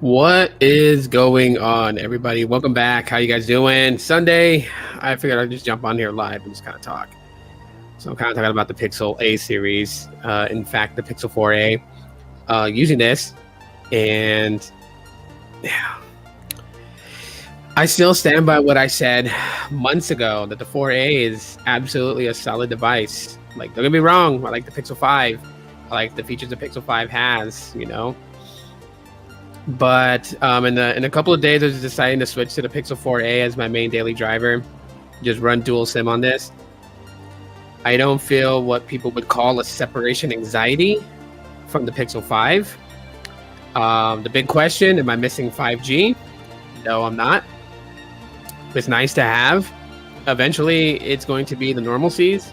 What is going on, everybody? Welcome back. How you guys doing? Sunday, I figured I'd just jump on here live and just kind of talk. So I'm kind of talking about the Pixel A series. In fact, the Pixel 4a, using this, and yeah, I still stand by what I said months ago that the 4a is absolutely a solid device. Like, don't get me wrong, I like the Pixel 5. I like the features the Pixel 5 has, But in a couple of days, I was deciding to switch to the Pixel 4a as my main daily driver. Just run dual SIM on this. I don't feel what people would call a separation anxiety from the Pixel 5. The big question, am I missing 5G? No, I'm not. It's nice to have. Eventually, it's going to be the normalcies,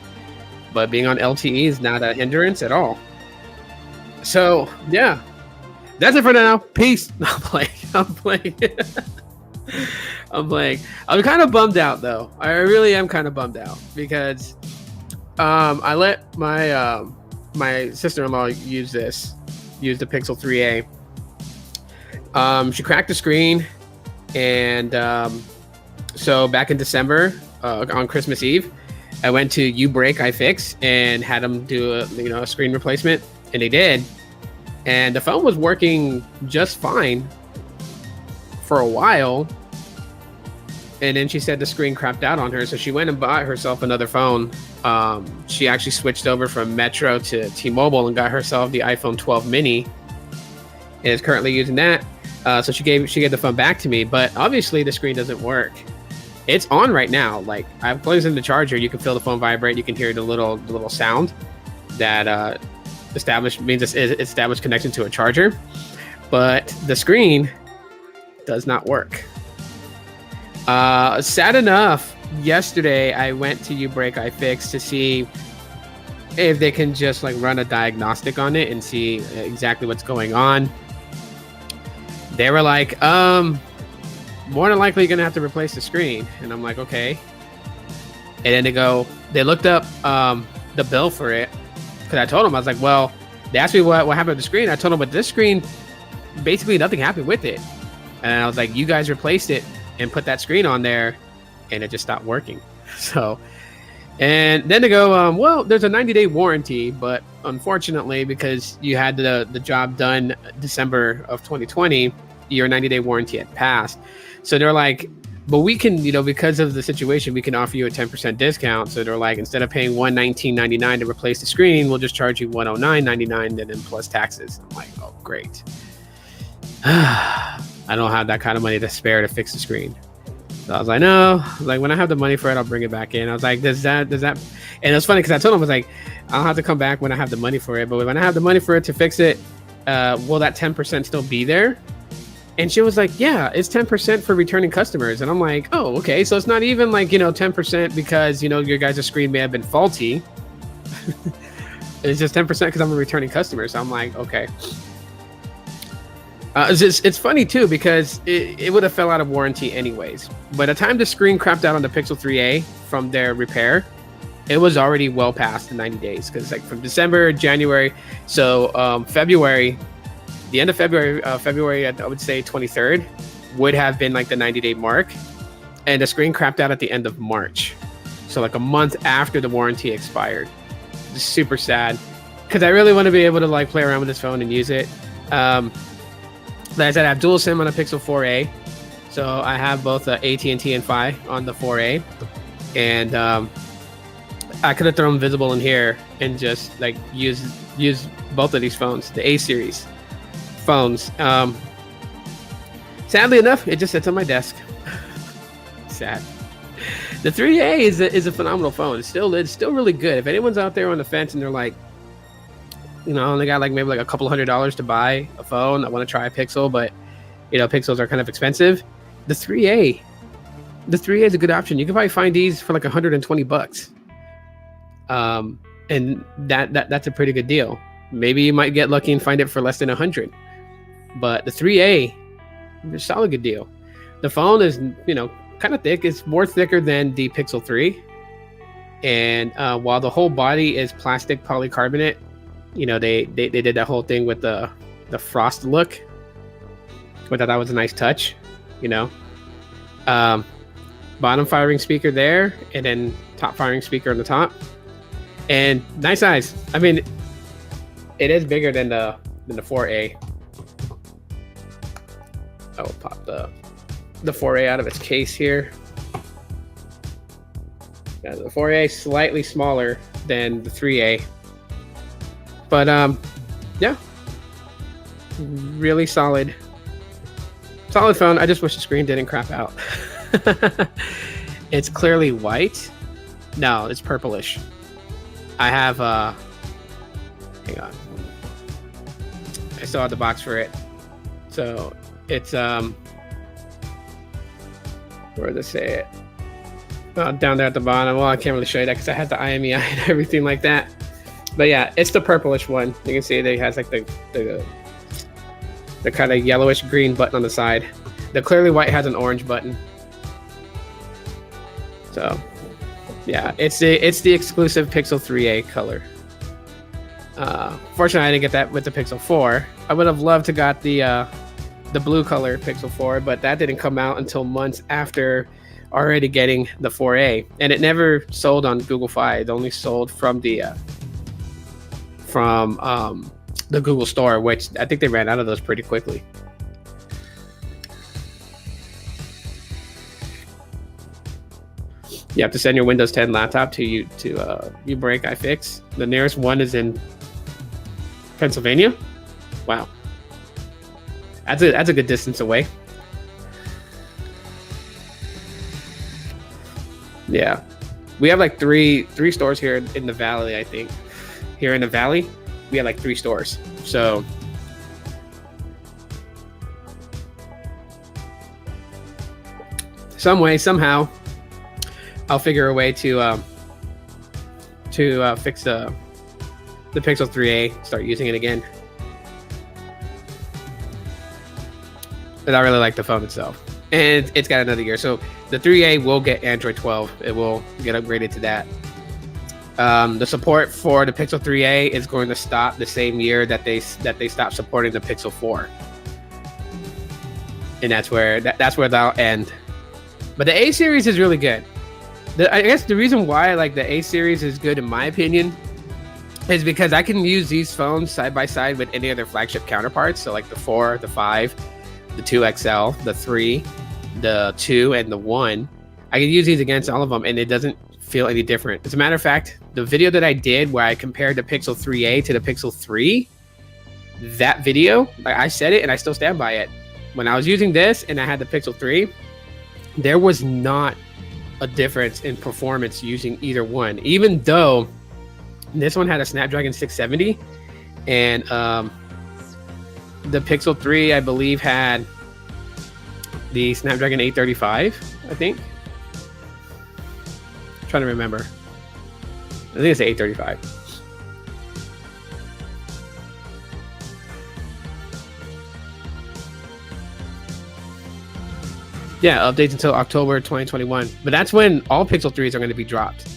but being on LTE is not a hindrance at all. So, yeah. That's it for now. Peace. I'm playing. I'm kind of bummed out, though. I really am kind of bummed out because I let my sister-in-law use the Pixel 3a. She cracked the screen, and so back in December, on Christmas Eve, I went to Ubreak iFix and had them do a screen replacement, and they did. And the phone was working just fine for a while. And then she said the screen crapped out on her. So she went and bought herself another phone. She actually switched over from Metro to T-Mobile and got herself the iPhone 12 mini. And is currently using that. So she gave the phone back to me. But obviously the screen doesn't work. It's on right now. Like, I've plugged in the charger. You can feel the phone vibrate. You can hear the little sound that established connection to a charger, but the screen does not work. Sad enough, yesterday I went to Ubreak iFix to see if they can just run a diagnostic on it and see exactly what's going on. They were like, more than likely you're gonna have to replace the screen, and I'm like, okay. And then they looked up the bill for it. Because I told them, I was like, well, they asked me what happened with the screen. I told them, with this screen, basically nothing happened with it. And I was like, you guys replaced it and put that screen on there, and it just stopped working. So, and then they go, well, there's a 90-day warranty, but unfortunately, because you had the job done December of 2020, your 90-day warranty had passed. So they're like, but we can, because of the situation, we can offer you a 10% discount. So they're like, instead of paying $119.99 to replace the screen, we'll just charge you $109.99 and then plus taxes. I'm like, oh, great. I don't have that kind of money to spare to fix the screen. So I was like, no. When I have the money for it, I'll bring it back in. I was like, does that? And it's funny because I told him, I was like, I'll have to come back when I have the money for it. But when I have the money for it to fix it, will that 10% still be there? And she was like, yeah, it's 10% for returning customers. And I'm like, oh, okay. So it's not even 10% because, your guys' screen may have been faulty. It's just 10% because I'm a returning customer. So I'm like, okay. It's funny, too, because it would have fell out of warranty anyways. By the time the screen crapped out on the Pixel 3a from their repair, it was already well past the 90 days. Because from December, January, so February... The end of February, I would say 23rd, would have been the 90-day mark. And the screen crapped out at the end of March. So a month after the warranty expired. Just super sad. Because I really want to be able to play around with this phone and use it. Like I said, I have dual SIM on a Pixel 4a. So I have both AT&T and Fi on the 4a. And I could have thrown Visible in here and just use both of these phones, the A series phones. Sadly enough, it just sits on my desk. Sad. The 3a is a phenomenal phone. It's still really good. If anyone's out there on the fence and they're like, only got maybe a couple $100 to buy a phone, I want to try a Pixel, but Pixels are kind of expensive. The 3a is a good option. You can probably find these for $120. And that's a pretty good deal. Maybe you might get lucky and find it for less than 100. But the 3a, it's a solid good deal. The phone is, kind of thick. It's more thicker than the Pixel 3. And while the whole body is plastic polycarbonate, they did that whole thing with the frost look. which I thought was a nice touch, you know. Bottom firing speaker there, and then top firing speaker on the top, and nice size. I mean, it is bigger than the 4A. I will pop the 4A out of its case here. Yeah, the 4A slightly smaller than the 3A, but yeah, really solid phone. I just wish the screen didn't crap out. It's clearly white. No, it's purplish. I have hang on. I still have the box for it. So it's where does it say it? Down there at the bottom. Well, I can't really show you that because I have the IMEI and everything like that. But yeah, it's the purplish one. You can see that it has like the kind of yellowish green button on the side. The clearly white has an orange button. So yeah, it's the exclusive Pixel 3a color. Fortunately, I didn't get that with the Pixel 4. I would have loved to got the blue color Pixel 4, but that didn't come out until months after already getting the 4a, and it never sold on Google Fi. It only sold from the Google Store, which I think they ran out of those pretty quickly. You have to send your Windows 10 laptop to uBreak iFix. The nearest one is in Pennsylvania. Wow, that's a good distance away. Yeah, we have like three stores here in the valley. I think here in the valley we have like 3 stores. So some way, somehow, I'll figure a way to fix the Pixel 3a, start using it again. But I really like the phone itself, and it's got another year. So the 3a will get Android 12. It will get upgraded to that. The support for the Pixel 3a is going to stop the same year that they stop supporting the Pixel 4, and that's where that'll end. But the A series is really good. I guess the reason why I like the A series is good in my opinion is because I can use these phones side by side with any other flagship counterparts. So like the 4, the 5, the 2XL, the 3, the 2, and the 1. I can use these against all of them, and it doesn't feel any different. As a matter of fact, the video that I did where I compared the Pixel 3a to the Pixel 3, that video, I said it and I still stand by it. When I was using this and I had the Pixel 3, there was not a difference in performance using either one, even though this one had a Snapdragon 670 and the Pixel 3 I believe had the Snapdragon 835. I think, I'm trying to remember. I think it's the 835. Yeah, updates until October 2021. But that's when all Pixel 3s are going to be dropped.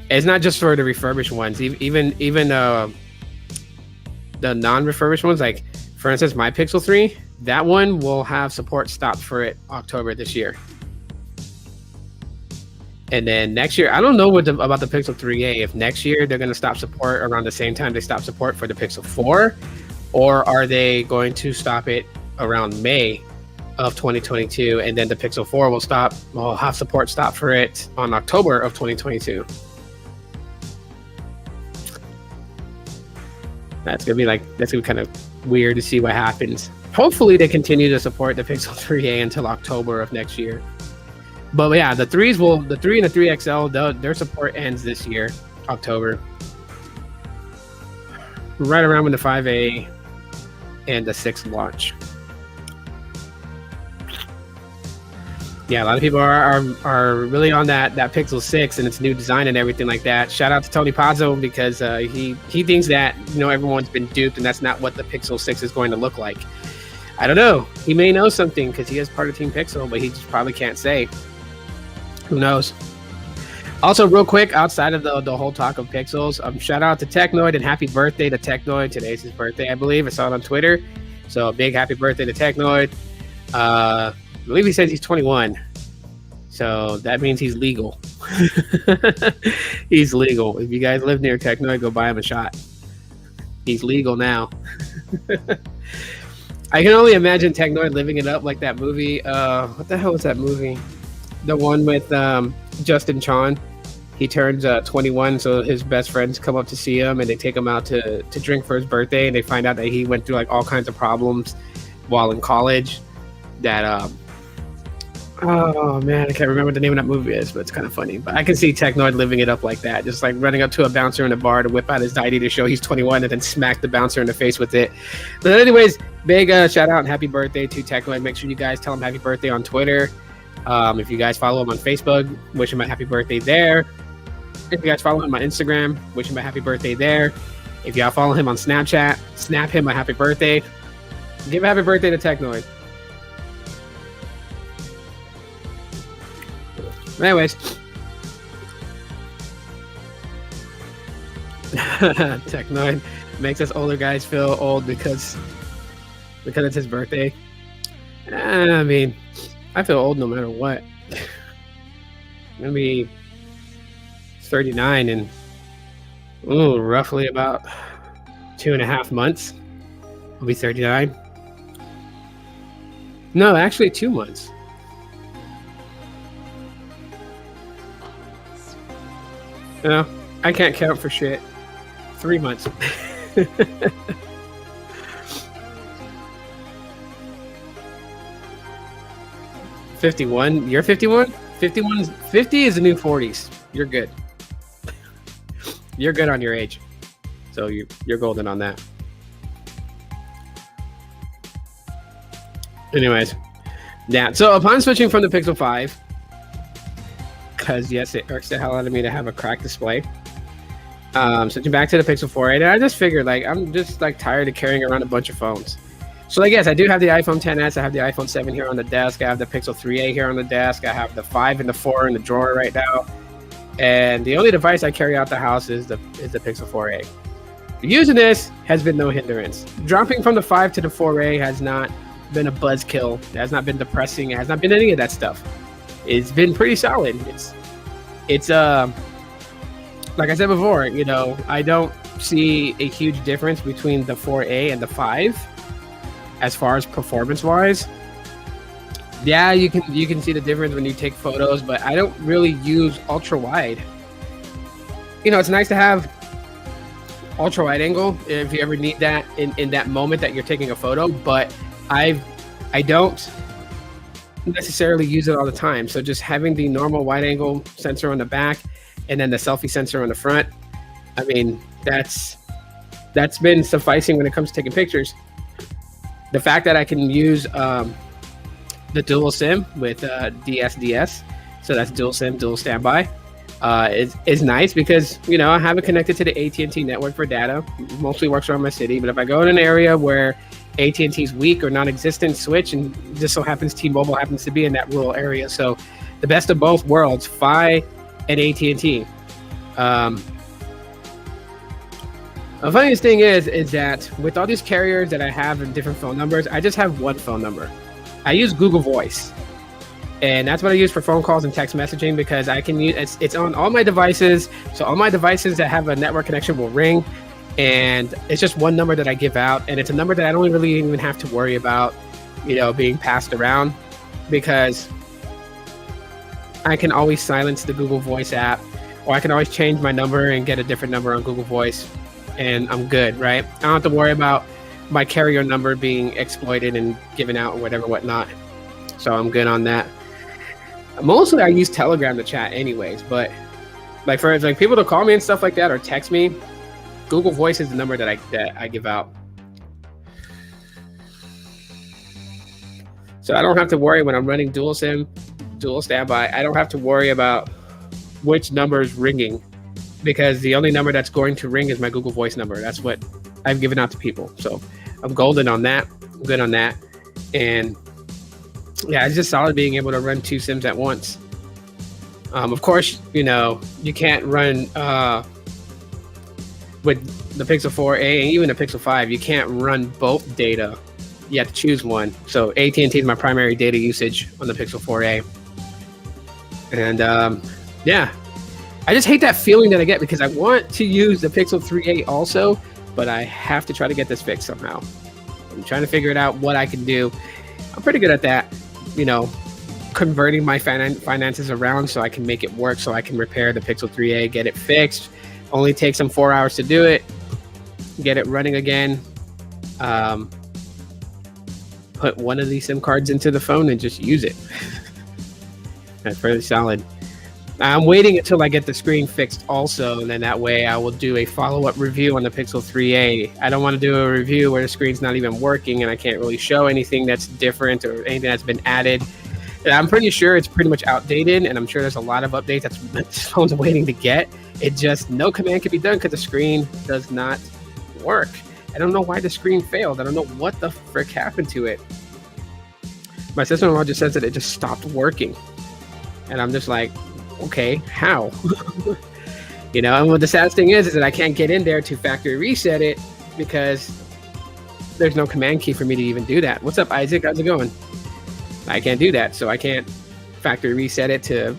It's not just for the refurbished ones. Even the non-refurbished ones, like for instance, my Pixel 3, that one will have support stopped for it October this year. And then next year, I don't know about the Pixel 3a. If next year they're going to stop support around the same time they stop support for the Pixel 4, or are they going to stop it around May of 2022, and then the Pixel 4 will have support stop for it on October of 2022. That's gonna be kind of weird to see what happens. Hopefully they continue to support the Pixel 3a until October of next year. But yeah, the 3 and the 3XL, their support ends this year, October. Right around when the 5a and the 6 launch. Yeah, a lot of people are really on that Pixel 6 and its new design and everything like that. Shout out to Tony Pazzo, because he thinks that everyone's been duped and that's not what the Pixel 6 is going to look like. I don't know. He may know something because he is part of Team Pixel, but he just probably can't say. Who knows? Also, real quick, outside of the whole talk of pixels, shout out to Technoid and happy birthday to Technoid. Today's his birthday, I believe. I saw it on Twitter. So a big happy birthday to Technoid. I believe he says he's 21. So that means he's legal. He's legal. If you guys live near Technoid, go buy him a shot. He's legal now. I can only imagine Technoid living it up like that movie. What the hell was that movie? The one with Justin Chon. He turns 21, so his best friends come up to see him, and they take him out to drink for his birthday, and they find out that he went through like all kinds of problems while in college. That oh man, I can't remember what the name of that movie is, but it's kind of funny. But I can see Technoid living it up like that, just like running up to a bouncer in a bar to whip out his ID to show he's 21, and then smack the bouncer in the face with it. But anyways, big shout out and happy birthday to Technoid. Make sure you guys tell him happy birthday on Twitter. If you guys follow him on Facebook, wish him a happy birthday there. If you guys follow him on Instagram, wish him a happy birthday there. If y'all follow him on Snapchat, snap him a happy birthday. Give a happy birthday to Technoid. Anyways, Technoid makes us older guys feel old because it's his birthday. I mean, I feel old no matter what. I'm gonna be 39 in roughly about 2.5 months. I'll be 39. No, actually 2 months. No, I can't count for shit. 3 months. 51? You're 51? 50 is the new 40s. You're good. You're good on your age. So you're golden on that. Anyways. Yeah, so upon switching from the Pixel 5, because yes, it irks the hell out of me to have a cracked display. Switching back to the Pixel 4a, and I just figured like I'm just like tired of carrying around a bunch of phones. So like yes, I do have the iPhone XS, I have the iPhone 7 here on the desk, I have the Pixel 3a here on the desk, I have the 5 and the 4 in the drawer right now. And the only device I carry out the house is the Pixel 4a. Using this has been no hindrance. Dropping from the 5 to the 4a has not been a buzzkill. It has not been depressing. It has not been any of that stuff. It's been pretty solid. It's like I said before, you know, I don't see a huge difference between the 4a and the 5 as far as performance wise. Yeah, you can see the difference when you take photos, but I don't really use ultra wide. You know, it's nice to have ultra wide angle if you ever need that in that moment that you're taking a photo, but I don't necessarily use it all the time. So just having the normal wide angle sensor on the back and then the selfie sensor on the front, I mean, that's been sufficing when it comes to taking pictures. The fact that I can use the dual SIM with DSDS, so that's dual SIM, dual standby, is nice because, you know, I have it connected to the AT&T network for data. It mostly works around my city, but if I go in an area where AT&T's weak or non-existent, switch, and just so happens T-Mobile happens to be in that rural area. So the best of both worlds, Fi and AT&T. The funniest thing is that with all these carriers that I have and different phone numbers, I just have one phone number. I use Google Voice, and that's what I use for phone calls and text messaging because I can use it's on all my devices. So all my devices that have a network connection will ring, and it's just one number that I give out, and it's a number that I don't really even have to worry about, you know, being passed around because I can always silence the Google Voice app, or I can always change my number and get a different number on Google Voice, and I'm good, right? I don't have to worry about my carrier number being exploited and given out or whatnot. So I'm good on that. Mostly I use Telegram to chat anyways, but like for like people to call me and stuff like that or text me, Google Voice is the number that I give out. So I don't have to worry when I'm running dual SIM, dual standby. I don't have to worry about which number is ringing because the only number that's going to ring is my Google Voice number. That's what I've given out to people. So I'm golden on that. I'm good on that. And yeah, it's just solid being able to run two SIMs at once. Of course, you can't run with the Pixel 4a and even the Pixel 5. You can't run both data. You have to choose one. So AT&T is my primary data usage on the Pixel 4a, and yeah, I just hate that feeling that I get because I want to use the Pixel 3a also, but I have to try to get this fixed somehow. I'm trying to figure it out what I can do. I'm pretty good at that, converting my finances around so I can make it work, so I can repair the Pixel 3a, get it fixed. Only takes them 4 hours to do it, get it running again, put one of these SIM cards into the phone and just use it. That's fairly solid. I'm waiting until I get the screen fixed also, and then that way I will do a follow-up review on the Pixel 3a. I don't want to do a review where the screen's not even working and I can't really show anything that's different or anything that's been added. And I'm pretty sure it's pretty much outdated, and I'm sure there's a lot of updates that this phone's waiting to get. It just, no command can be done because the screen does not work. I don't know why the screen failed. I don't know what the frick happened to it. My sister-in-law just says that it just stopped working. And I'm just like, okay, how? And what the saddest thing is that I can't get in there to factory reset it because there's no command key for me to even do that. What's up, Isaac? How's it going? I can't do that, so I can't factory reset it to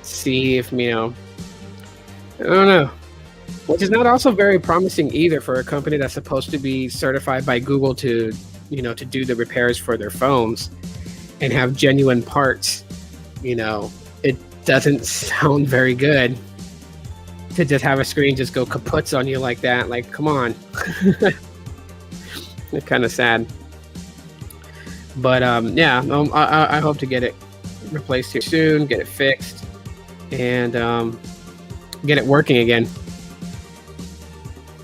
see if, I don't know. Which is not also very promising either for a company that's supposed to be certified by Google to, to do the repairs for their phones and have genuine parts. It doesn't sound very good to just have a screen just go kaputs on you like that. Like, come on. It's kind of sad. But yeah, I hope to get it replaced here soon, get it fixed, and get it working again.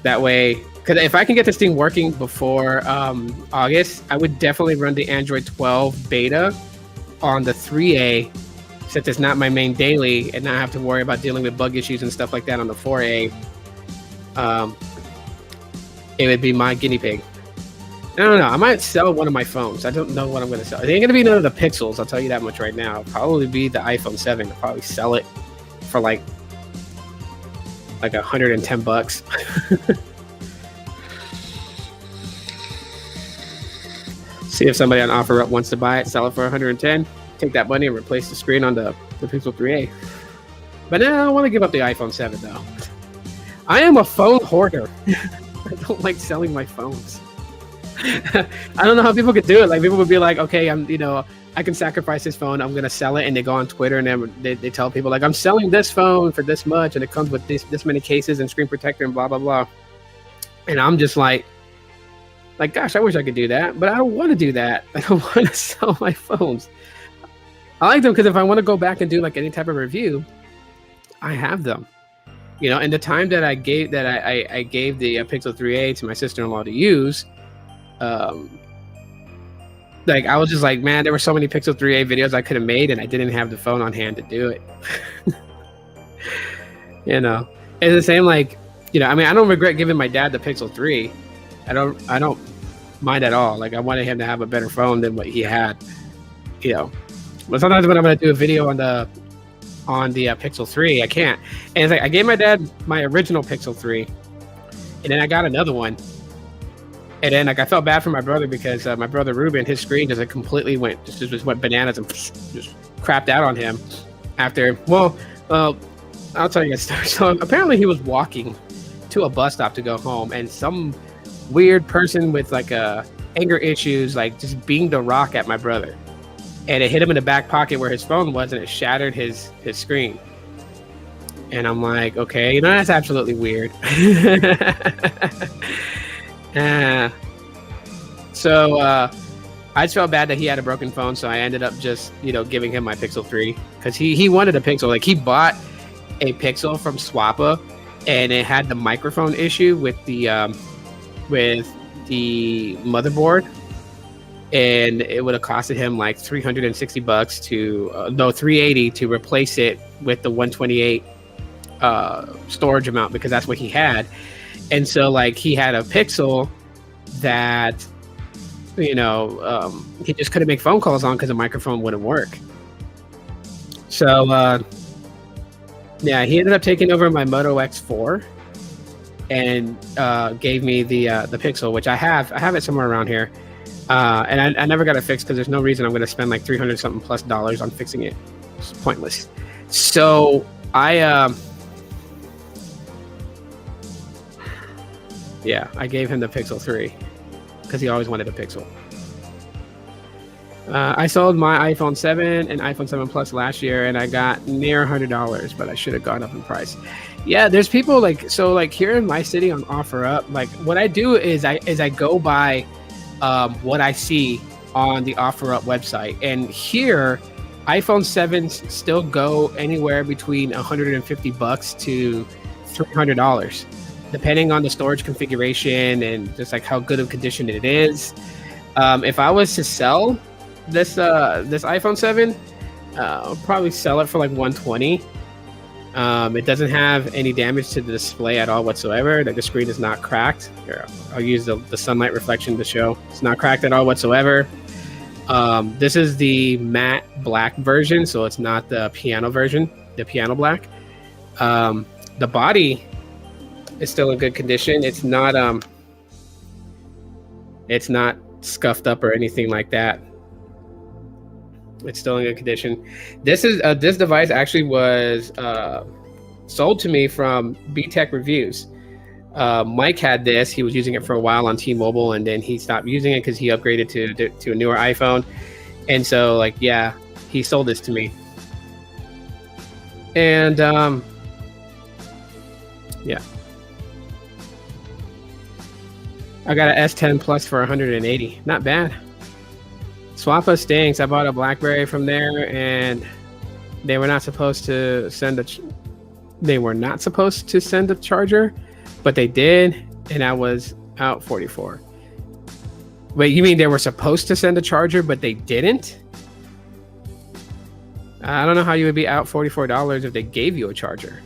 That way, because if I can get this thing working before August, I would definitely run the Android 12 beta on the 3A, since it's not my main daily, and not have to worry about dealing with bug issues and stuff like that on the 4A. It would be my guinea pig. I don't know. I might sell one of my phones. I don't know what I'm going to sell. It ain't going to be none of the Pixels. I'll tell you that much right now. It'll probably be the iPhone 7. I'll probably sell it for like $110. See if somebody on OfferUp wants to buy it, sell it for 110. Take that money and replace the screen on the Pixel 3a. But now I don't want to give up the iPhone 7 though. I am a phone hoarder. I don't like selling my phones. I don't know how people could do it. Like, people would be like, okay, I can sacrifice this phone. I'm going to sell it. And they go on Twitter and then they tell people like, I'm selling this phone for this much. And it comes with this many cases and screen protector and blah, blah, blah. And I'm just like, gosh, I wish I could do that. But I don't want to do that. I don't want to sell my phones. I like them because if I want to go back and do like any type of review, I have them. And the time that I gave the Pixel 3a to my sister-in-law to use, like, I was just like, man, there were so many Pixel 3a videos I could have made, and I didn't have the phone on hand to do it. It's the same, like, I mean, I don't regret giving my dad the Pixel 3. I don't mind at all. Like, I wanted him to have a better phone than what he had, But sometimes when I'm going to do a video on the Pixel 3, I can't. And it's like, I gave my dad my original Pixel 3, and then I got another one. And then, like, I felt bad for my brother because my brother Ruben, his screen just completely went bananas and just crapped out on him after. Well, I'll tell you a story. So apparently, he was walking to a bus stop to go home, and some weird person with like anger issues, like, just beamed a rock at my brother, and it hit him in the back pocket where his phone was, and it shattered his screen. And I'm like, okay, that's absolutely weird. So I just felt bad that he had a broken phone, so I ended up just giving him my Pixel 3 because he wanted a Pixel. Like, he bought a Pixel from Swappa, and it had the microphone issue with the motherboard, and it would have costed him like $360 to $380 to replace it with the 128 storage amount, because that's what he had. And so, like, he had a Pixel that, he just couldn't make phone calls on because the microphone wouldn't work. So, Yeah, he ended up taking over my Moto X4 and gave me the Pixel, which I have. I have it somewhere around here, and I never got it fixed because there's no reason I'm going to spend like $300 something plus on fixing it. It's pointless. So I I gave him the Pixel 3 because he always wanted a Pixel. I sold my iPhone 7 and iPhone 7 Plus last year, and I got near $100, but I should have gone up in price. Yeah, there's people like here in my city on OfferUp. Like what I do is I go by what I see on the OfferUp website, and here iPhone 7s still go anywhere between $150 to $300, depending on the storage configuration and just like how good of condition it is. If I was to sell this iPhone 7, I'll probably sell it for like $120. It doesn't have any damage to the display at all whatsoever. Like the screen is not cracked. Here, I'll use the sunlight reflection to show it's not cracked at all whatsoever. This is the matte black version, so it's not the piano version, the piano black. The body is still in good condition. It's not scuffed up or anything like that. It's still in good condition. This device actually was sold to me from B-Tech Reviews. Mike had this. He was using it for a while on T-Mobile, and then he stopped using it because he upgraded to a newer iPhone. And so, like, yeah, he sold this to me. And yeah, I got an S10 Plus for $180. Not bad. Swappa stinks. I bought a BlackBerry from there, and they were not supposed to send a charger, but they did, and I was out $44. Wait, you mean they were supposed to send a charger, but they didn't? I don't know how you would be out $44 if they gave you a charger.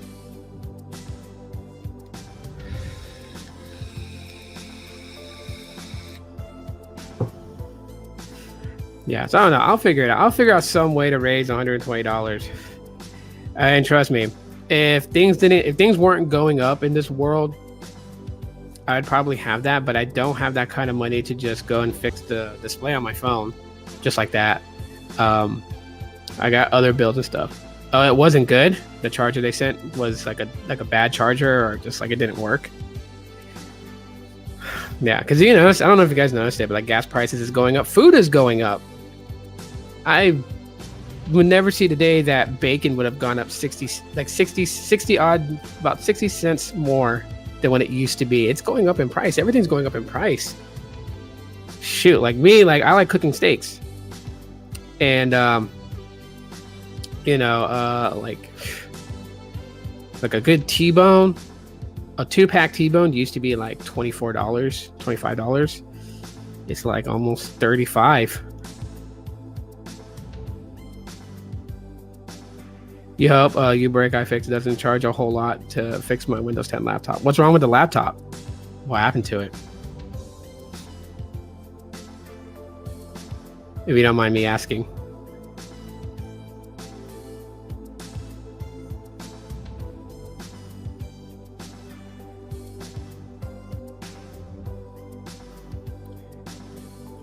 Yeah, so I don't know. I'll figure it out. I'll figure out some way to raise $120. And trust me, if things weren't going up in this world, I'd probably have that, but I don't have that kind of money to just go and fix the display on my phone just like that. I got other bills and stuff. It wasn't good. The charger they sent was like a bad charger, or just like it didn't work. Yeah, because I don't know if you guys noticed it, but like gas prices is going up. Food is going up. I would never see the day that bacon would have gone up 60 odd, about 60 cents more than what it used to be. It's going up in price. Everything's going up in price. Shoot, like me, like I like cooking steaks. And like a good T-bone, a 2-pack T-bone used to be like $24, $25. It's like almost $35. You hope Ubreak iFix doesn't charge a whole lot to fix my Windows 10 laptop. What's wrong with the laptop? What happened to it? If you don't mind me asking.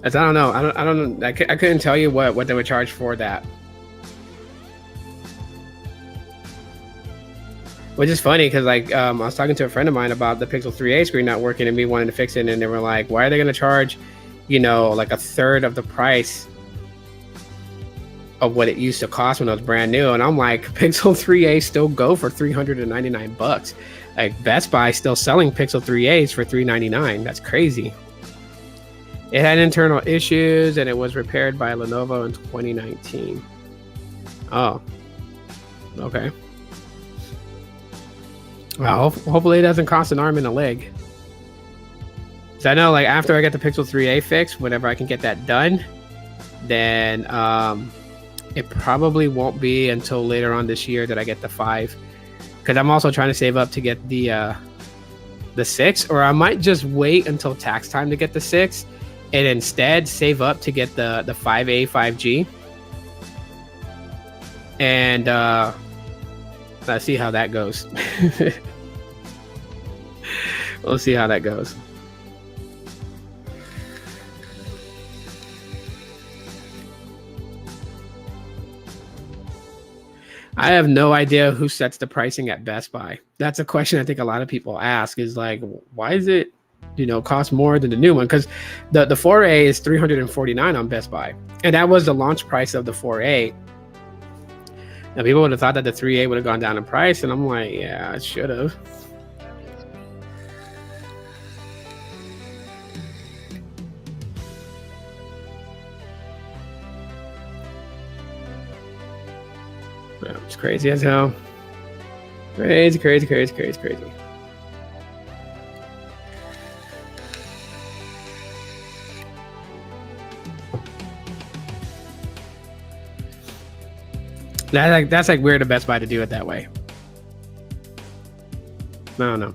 As I don't know. I don't know. I couldn't tell you what they would charge for that. Which is funny because I was talking to a friend of mine about the Pixel 3a screen not working and me wanting to fix it, and they were like, why are they going to charge, like a third of the price of what it used to cost when it was brand new? And I'm like, Pixel 3a still go for $399. Like Best Buy still selling Pixel 3a's for $399. That's crazy. It had internal issues and it was repaired by Lenovo in 2019. Oh, okay. Well, hopefully it doesn't cost an arm and a leg. So I know, like, after I get the Pixel 3a fixed, whenever I can get that done, then it probably won't be until later on this year that I get the 5. Because I'm also trying to save up to get the 6, or I might just wait until tax time to get the 6, and instead save up to get the 5A 5G. And Let's see how that goes. We'll see how that goes. I have no idea who sets the pricing at Best Buy. That's a question I think a lot of people ask, is like, why is it, cost more than the new one? Because the 4A is $349 on Best Buy. And that was the launch price of the 4A. Now, people would have thought that the 3A would have gone down in price. And I'm like, yeah, it should have. It's crazy as hell. Crazy. That's like weird of Best Buy to do it that way. I don't know.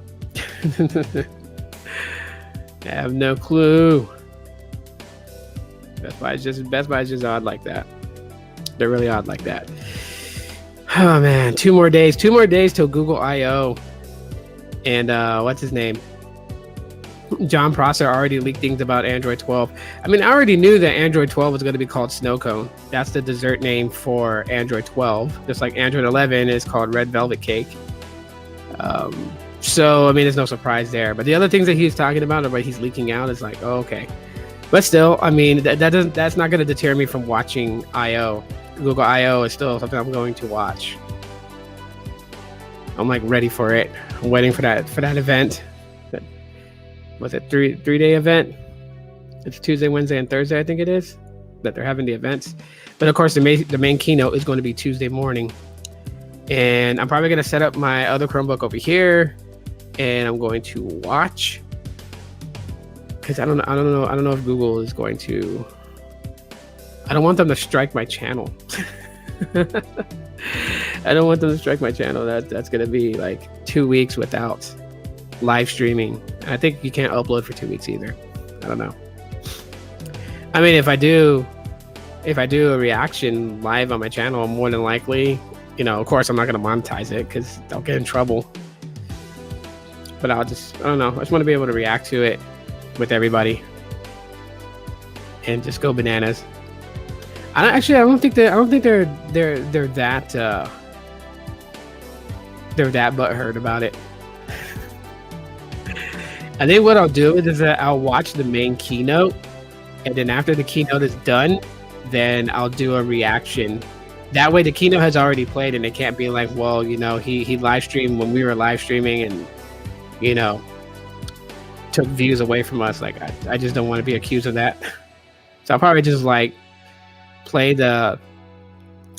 I have no clue. Best Buy is just odd like that. They're really odd like that. Oh man, 2 more days till Google I/O. And what's his name? Jon Prosser already leaked things about Android 12. I mean, I already knew that Android 12 was going to be called Snow Cone. That's the dessert name for Android 12. Just like Android 11 is called Red Velvet Cake. So, I mean, there's no surprise there. But the other things that he's talking about or what he's leaking out is like, oh, okay. But still, I mean, that's not going to deter me from watching I/O. Google I/O is still something I'm going to watch. I'm like ready for it. I'm waiting for that event. Was it 3-day event? It's Tuesday, Wednesday, and Thursday, I think it is, that they're having the events. But of course, the main keynote is going to be Tuesday morning. And I'm probably going to set up my other Chromebook over here, and I'm going to watch. Because I don't know if Google is going to. I don't want them to strike my channel. I don't want them to strike my channel. That's going to be like 2 weeks without live streaming. I think you can't upload for 2 weeks either. I don't know. I mean, if I do a reaction live on my channel, more than likely, of course, I'm not going to monetize it because I'll get in trouble. But I don't know. I just want to be able to react to it with everybody and just go bananas. I don't think they're that butthurt about it. I think what I'll do is that I'll watch the main keynote, and then after the keynote is done, then I'll do a reaction. That way the keynote has already played, and it can't be like, well, he live streamed when we were live streaming and, took views away from us. Like, I just don't want to be accused of that. So I'll probably just play the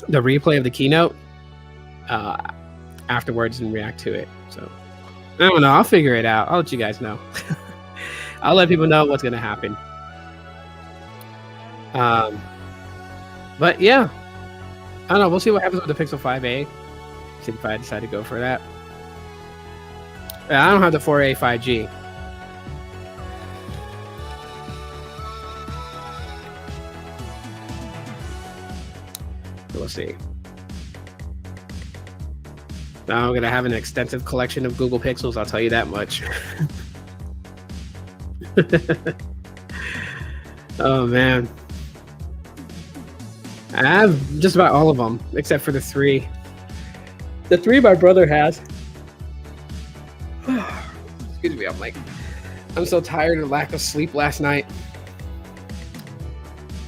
replay of the keynote afterwards and react to it. So I don't know. I'll figure it out. I'll let you guys know. I'll let people know what's going to happen. But yeah, I don't know. We'll see what happens with the Pixel 5a. See if I decide to go for that. I don't have the 4a 5G. So we'll see. Now I'm going to have an extensive collection of Google Pixels, I'll tell you that much. Oh, man. I have just about all of them, except for the 3. The 3 my brother has. Excuse me, I'm so tired of lack of sleep last night.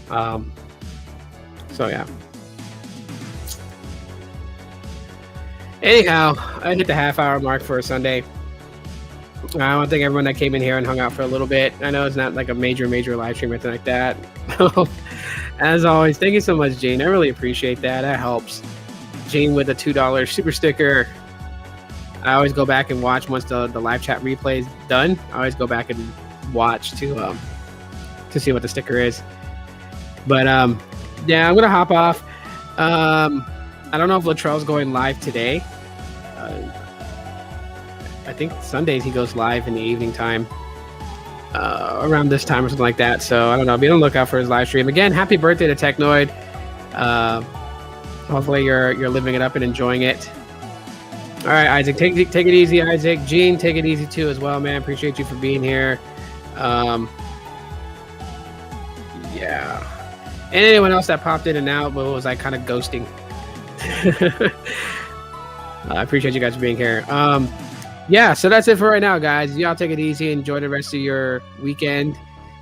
So yeah. Anyhow, I hit the half-hour mark for a Sunday. I want to thank everyone that came in here and hung out for a little bit. I know it's not like a major live stream or anything like that. As always, thank you so much, Gene. I really appreciate that. That helps. Gene with a $2 super sticker. I always go back and watch once the live chat replay is done. I always go back and watch to see what the sticker is. But yeah, I'm gonna hop off. I don't know if Latrell's going live today. I think Sundays he goes live in the evening time, around this time or something like that. So I don't know. Be on the lookout for his live stream. Again, happy birthday to Technoid. Hopefully you're living it up and enjoying it. All right, Isaac, take it easy, Isaac. Gene, take it easy too as well, man. Appreciate you for being here. Um, yeah, and anyone else that popped in and out, but was like kind of ghosting. I appreciate you guys being here. Yeah, so that's it for right now, guys. Y'all take it easy. Enjoy the rest of your weekend,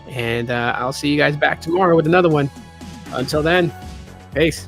and I'll see you guys back tomorrow with another one. Until then, peace.